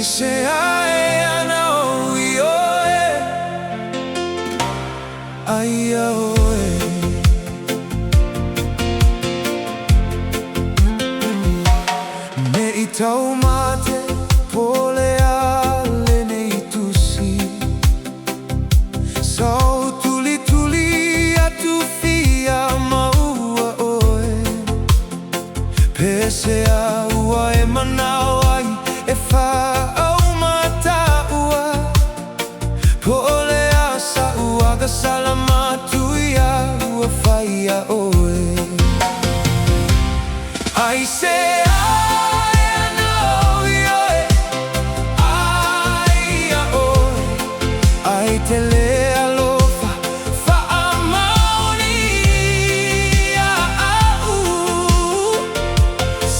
Aisea na oioe, aia oe. Me I tau mate pole ale nei tusi, sau tuli tuli atu fia maua oe. Pese a ua e manao ai e whaau mataua, pole a sa ua ka salamatu ia ua whaia oe. Aisea tele alofa whaamaoni a au,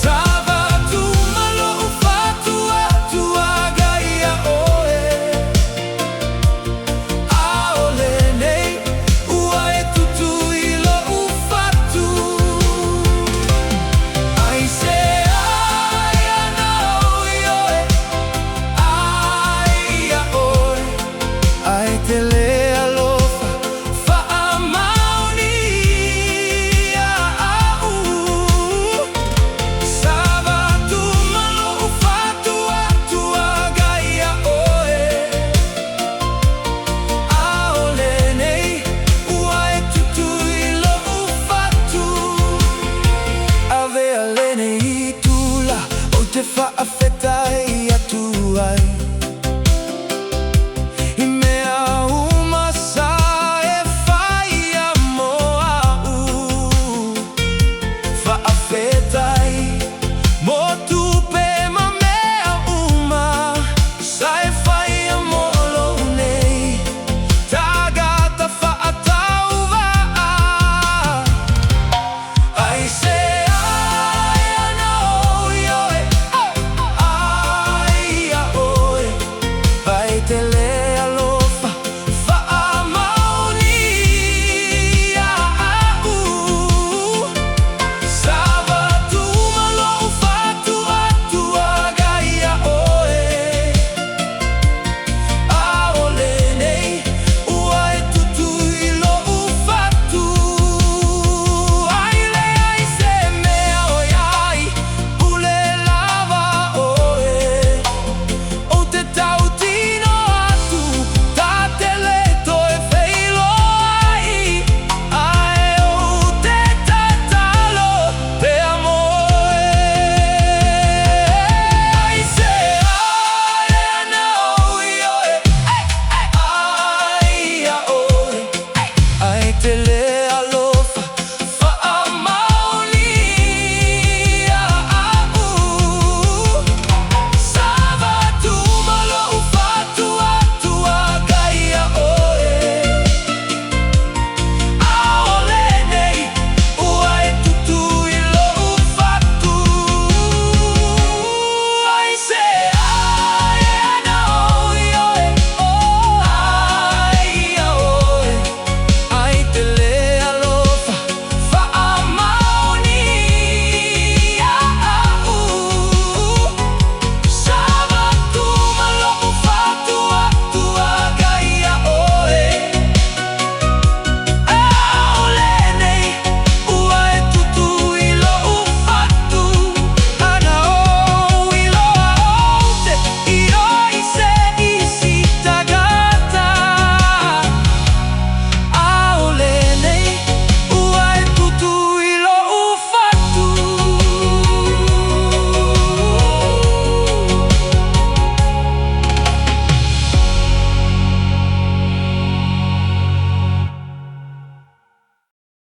sava tu malo fatua tua gaia oe. Aole nei ua e tutu I lo ufatu. Aisea na oioe, aia oe. Ai tele alofa whaamaoni a au, sava tu malo fatua tua gaia oe. Aole nei ua e tutu I lo ufatu. Avea lene I tula o te whaawhetai atu ai. Tele alofa whaamaoni a au, sava tu malo fatua tua gaia oe. Aole nei ua e tutu I lo ufatu. Ai le ai se mea oi ai pule lava oe. O te tautino tele